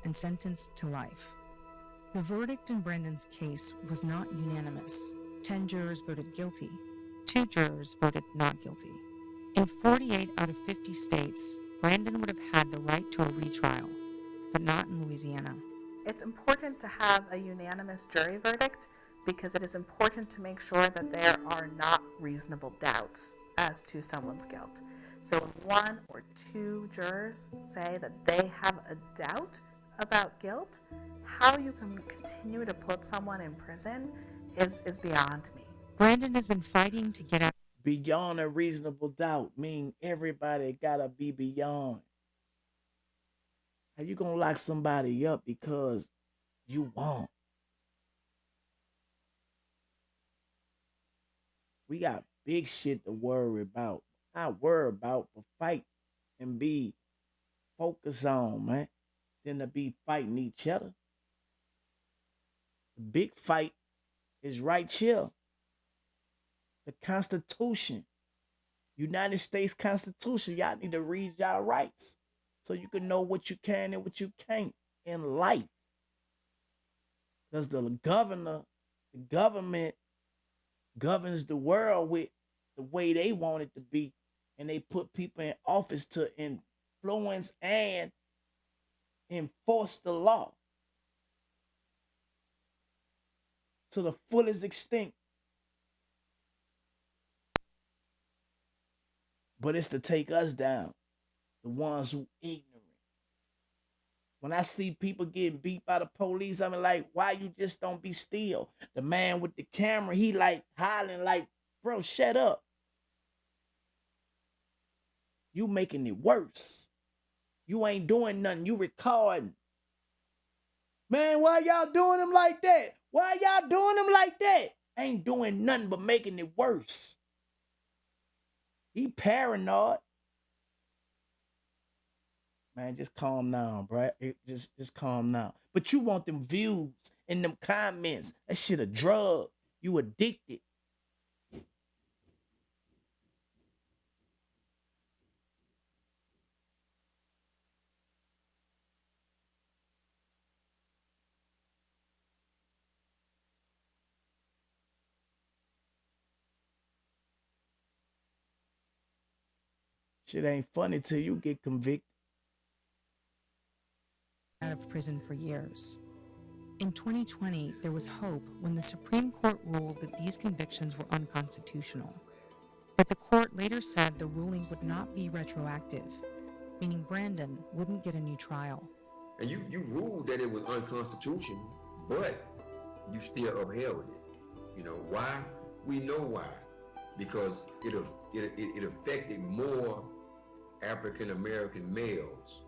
and sentenced to life. The verdict in Brandon's case was not unanimous. 10 jurors voted guilty. 2 jurors voted not guilty. In 48 out of 50 states, Brandon would have had the right to a retrial, but not in Louisiana. It's important to have a unanimous jury verdict because it is important to make sure that there are not reasonable doubts as to someone's guilt. So if 1 or 2 jurors say that they have a doubt about guilt, how you can continue to put someone in prison is beyond me. Brandon has been fighting to get out. Beyond a reasonable doubt mean everybody gotta be beyond. How you gonna lock somebody up because you want? We got big shit to worry about. Not worry about, but fight and be focused on, man. Than to be fighting each other. The big fight is right here. The Constitution. United States Constitution. Y'all need to read y'all rights so you can know what you can and what you can't in life. Because the government governs the world with the way they want it to be. And they put people in office to influence and enforce the law to the fullest extent. But it's to take us down, the ones who ignorant. When I see people getting beat by the police, I'm like, why you just don't be still? The man with the camera, he like hollering like, bro, shut up. You making it worse. You ain't doing nothing. You recording. Man, why y'all doing him like that? Why y'all doing him like that? Ain't doing nothing but making it worse. He paranoid. Man, just calm down, bro. Just calm down. But you want them views and them comments. That shit a drug. You addicted. Shit ain't funny till you get convicted. Out of prison for years. In 2020, there was hope when the Supreme Court ruled that these convictions were unconstitutional. But the court later said the ruling would not be retroactive. meaning Brandon wouldn't get a new trial. And you ruled that it was unconstitutional, but you still upheld it. You know why? We know why. Because it affected more African American males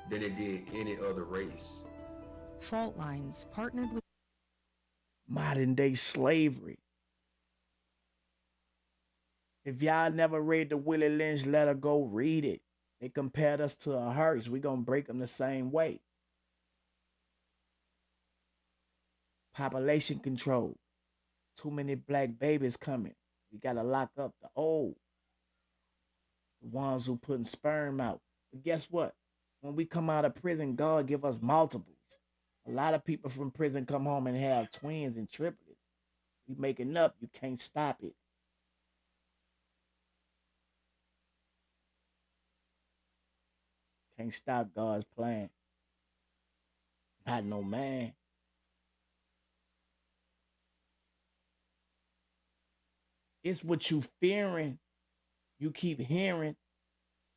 than it did any other race. Fault lines partnered with modern day slavery. If y'all never read the Willie Lynch letter, go read it. They compared us to a hearse. We're going to break them the same way. Population control. Too many black babies coming. We got to lock up the old. The ones who putting sperm out. But guess what? When we come out of prison, God give us multiples. A lot of people from prison come home and have twins and triplets. We making up. You can't stop it. Can't stop God's plan. Not no man. It's what you fearing. You keep hearing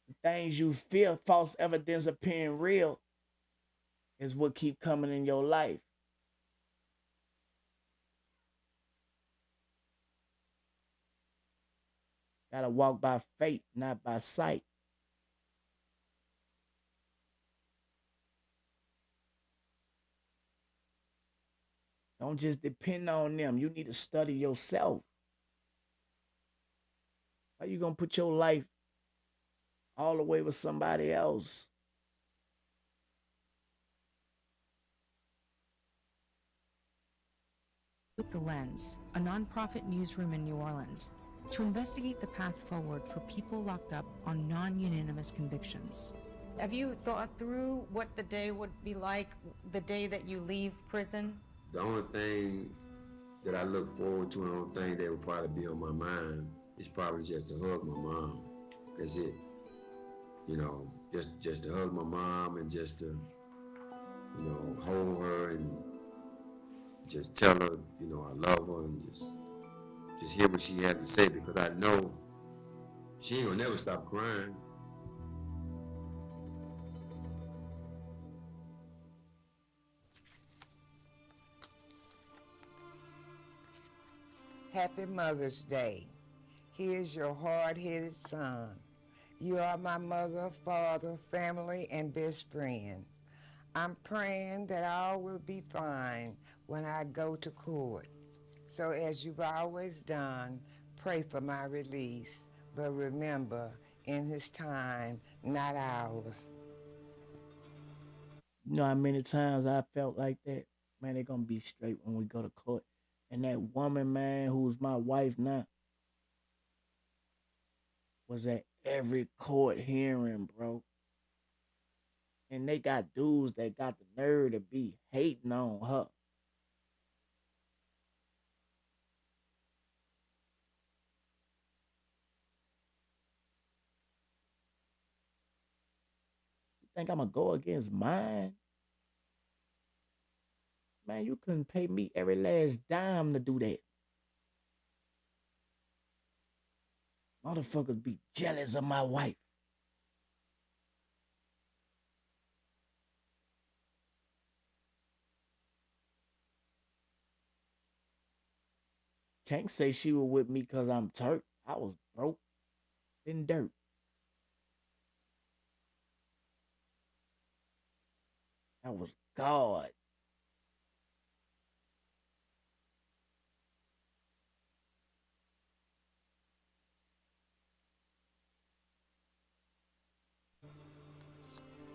the things you fear, false evidence appearing real, is what keep coming in your life. Gotta walk by faith, not by sight. Don't just depend on them. You need to study yourself. How you gonna put your life all the way with somebody else? With the Lens, a nonprofit newsroom in New Orleans, to investigate the path forward for people locked up on non-unanimous convictions. Have you thought through what the day would be like the day that you leave prison? The only thing that I look forward to, and the only thing that will probably be on my mind is probably just to hug my mom. That's it. You know, just to hug my mom and just to, you know, hold her and just tell her, you know, I love her and just hear what she has to say, because I know she ain't gonna never stop crying. Happy Mother's Day. Here's your hard-headed son. You are my mother, father, family, and best friend. I'm praying that all will be fine when I go to court. So as you've always done, pray for my release. But remember, in his time, not ours. You know how many times I felt like that? Man, they're gonna be straight when we go to court. And that woman, man, who's my wife now, was at every court hearing, bro. And they got dudes that got the nerve to be hating on her. You think I'm gonna go against mine? Man, you couldn't pay me every last dime to do that. Motherfuckers be jealous of my wife. Can't say she was with me because I'm Turk. I was broke in dirt. That was God.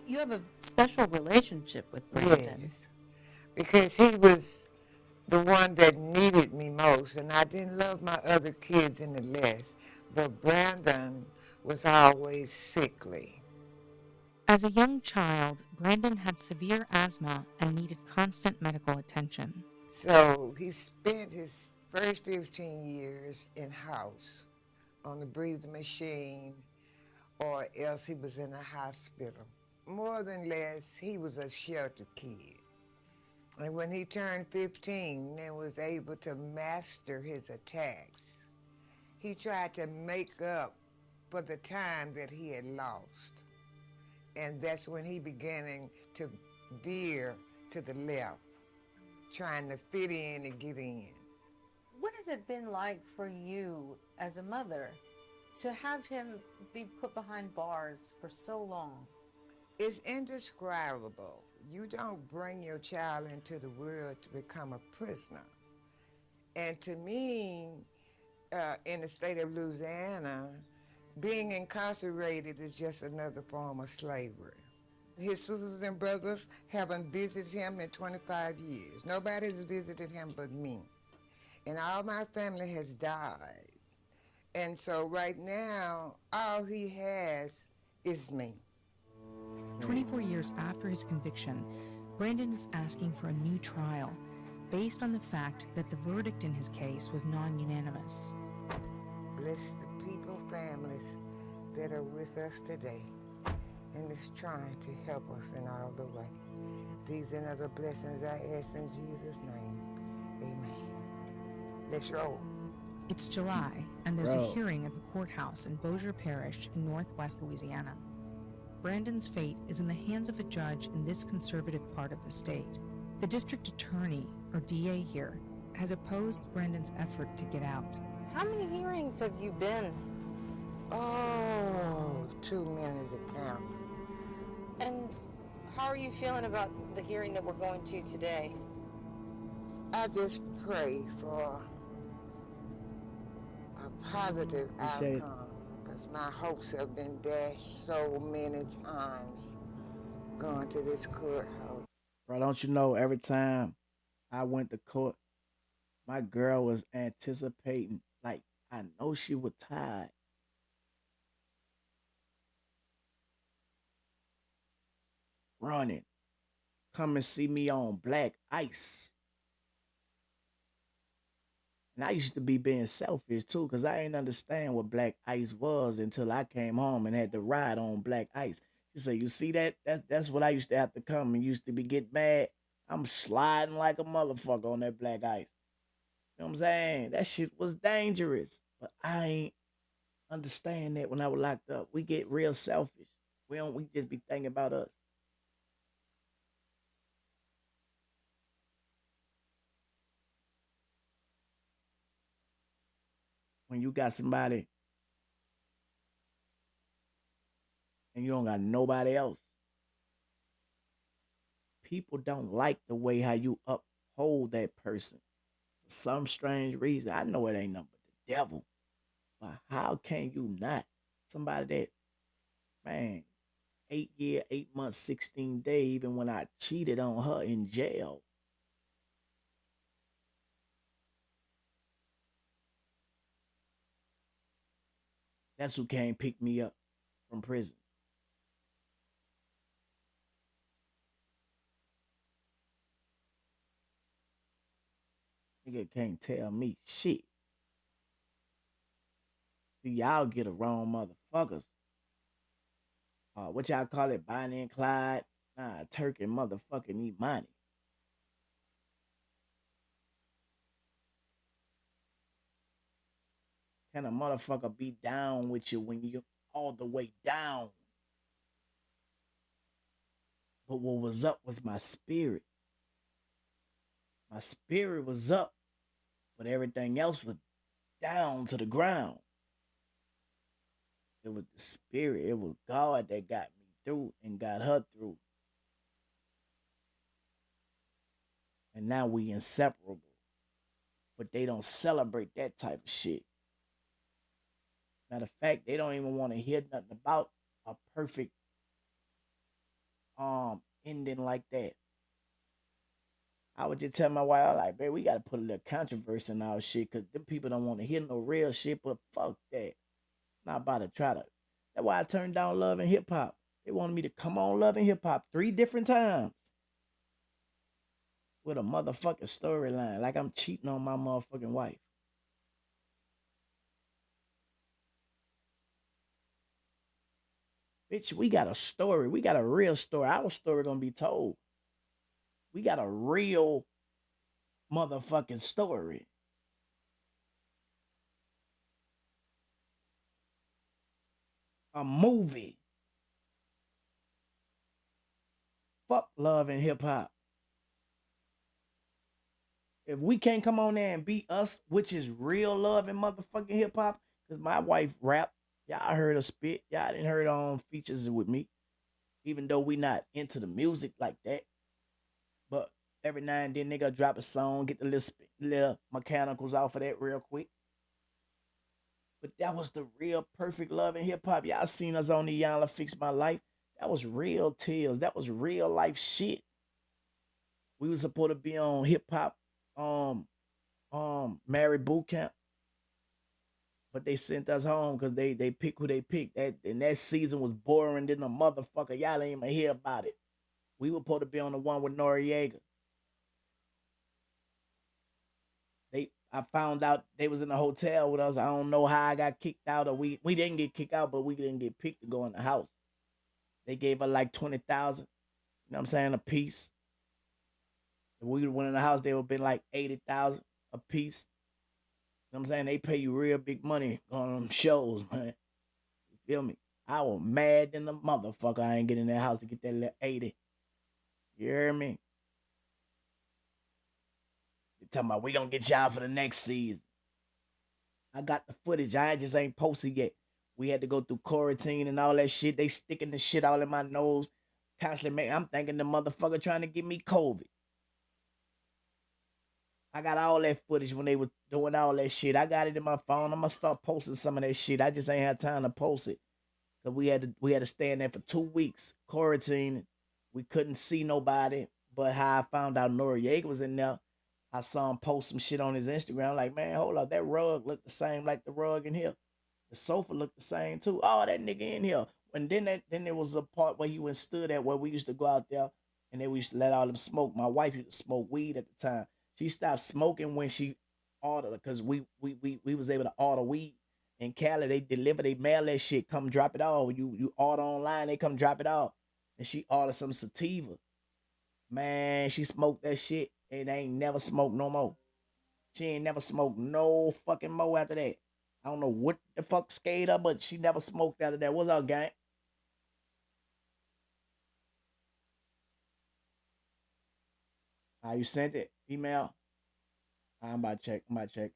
You have a special relationship with Brandon. Yes, because he was the one that needed me most, and I didn't love my other kids any less, but Brandon was always sickly. As a young child, Brandon had severe asthma and needed constant medical attention. So he spent his first 15 years in house on the breathing machine, or else he was in a hospital. More than less, he was a shelter kid. And when he turned 15 and was able to master his attacks, he tried to make up for the time that he had lost. And that's when he beginning to veer to the left, trying to fit in and get in. What has it been like for you as a mother to have him be put behind bars for so long? It's indescribable. You don't bring your child into the world to become a prisoner. And to me, in the state of Louisiana, being incarcerated is just another form of slavery. His sisters and brothers haven't visited him in 25 years. Nobody's visited him but me. And all my family has died. And so right now, all he has is me. 24 years after his conviction, Brandon is asking for a new trial based on the fact that the verdict in his case was non-unanimous. Bless the people, families that are with us today and is trying to help us in all the way. These and other blessings I ask in Jesus' name. Amen. Let's roll. It's July, and there's Bro. a hearing at the courthouse in Bossier Parish in northwest Louisiana. Brandon's fate is in the hands of a judge in this conservative part of the state. The district attorney, or DA here, has opposed Brandon's effort to get out. How many hearings have you been? Oh, too many to count. And how are you feeling about the hearing that we're going to today? I just pray for a positive Appreciate it. outcome because my hopes have been dashed so many times going to this courthouse. Bro, don't you know, every time I went to court, my girl was anticipating, like, I know she was tired. Running. Come and see me on black ice. And I used to be being selfish too, because I didn't understand what black ice was until I came home and had to ride on black ice. She said, you see that? That's what I used to have to come and used to be get mad. I'm sliding like a motherfucker on that black ice. You know what I'm saying? That shit was dangerous. But I ain't understand that when I was locked up. We get real selfish. We just be thinking about us. When you got somebody and you don't got nobody else, people don't like the way how you uphold that person. For some strange reason, I know it ain't nothing but the devil. But how can you not? Somebody that, man, 8 year, 8 months, 16 days, even when I cheated on her in jail. That's who came pick me up from prison. Nigga can't tell me shit. See, y'all get a wrong motherfuckers. What y'all call it? Bonnie and Clyde? Nah, Turk and motherfucking Imani. Can a motherfucker be down with you when you're all the way down? But what was up was my spirit. My spirit was up, but everything else was down to the ground. It was the spirit. It was God that got me through and got her through. And now we inseparable. But they don't celebrate that type of shit. Matter of fact, they don't even want to hear nothing about a perfect ending like that. I would just tell my wife, like, babe, we gotta put a little controversy in our shit, cause them people don't want to hear no real shit, but fuck that. Not about to try to. That's why I turned down Love and Hip Hop. They wanted me to come on Love and Hip Hop 3 different times. With a motherfucking storyline. Like I'm cheating on my motherfucking wife. Bitch, we got a story. We got a real story. Our story gonna be told. We got a real motherfucking story. A movie. fuck love and hip hop. If we can't come on there and be us, which is real love and motherfucking hip hop, because my wife rap, y'all heard her spit, y'all didn't heard her on features with me, even though we not into the music like that. But every now and then they gonna drop a song, get the little mechanicals off of that real quick. But that was the real perfect love and hip hop. Y'all seen us on the Y'all Fix My Life. That was real tales. That was real life shit. We was supposed to be on hip hop, married boot camp, but they sent us home because they picked who they picked. That season was boring than a motherfucker. Y'all ain't even hear about it. We were supposed to be on the one with Noriega. I found out they was in a hotel with us. I don't know how I got kicked out, or we didn't get kicked out, but we didn't get picked to go in the house. They gave her like 20,000, you know what I'm saying, a piece. If we went in the house, they would have been like 80,000 a piece. You know what I'm saying? They pay you real big money on them shows, man. You feel me? I was mad than the motherfucker. I ain't get in that house to get that little 80. You hear me? They talking about we gonna get y'all for the next season. I got the footage. I just ain't posted yet. We had to go through quarantine and all that shit. They sticking the shit all in my nose. Constantly, I'm thinking the motherfucker trying to get me COVID. I got all that footage when they was doing all that shit. I got it in my phone. I'm gonna start posting some of that shit. I just ain't had time to post it. Cause we had to stay in there for 2 weeks, quarantine. We couldn't see nobody. But how I found out Noriega was in there, I saw him post some shit on his Instagram. Like, man, hold up, that rug looked the same like the rug in here. The sofa looked the same too. Oh, that nigga in here. And then there was a part where he went stood at where we used to go out there and then we used to let all them smoke. My wife used to smoke weed at the time. She stopped smoking when she ordered, because we was able to order weed. In Cali, they deliver, they mail that shit, come drop it off. You order online, they come drop it off. And she ordered some sativa. Man, she smoked that shit and ain't never smoked no more. She ain't never smoked no fucking more after that. I don't know what the fuck scared her, but she never smoked after that. What's up, gang? You sent it? Email? I'm about to check.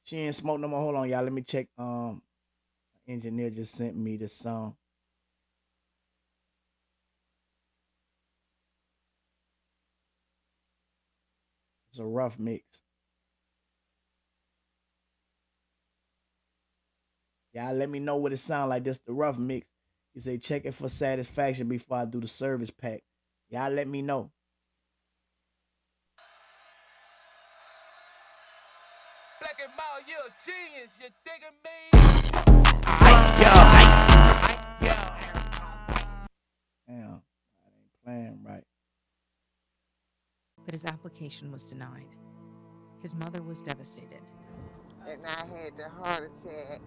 She ain't smoked no more. Hold on, y'all. Let me check. Engineer just sent me this song. It's a rough mix. Y'all let me know what it sound like. This the rough mix. He say check it for satisfaction before I do the service pack. Y'all let me know. Black and Mild, you a genius, you digging me? Damn, I ain't playing right. But his application was denied. His mother was devastated. And I had the heart attack.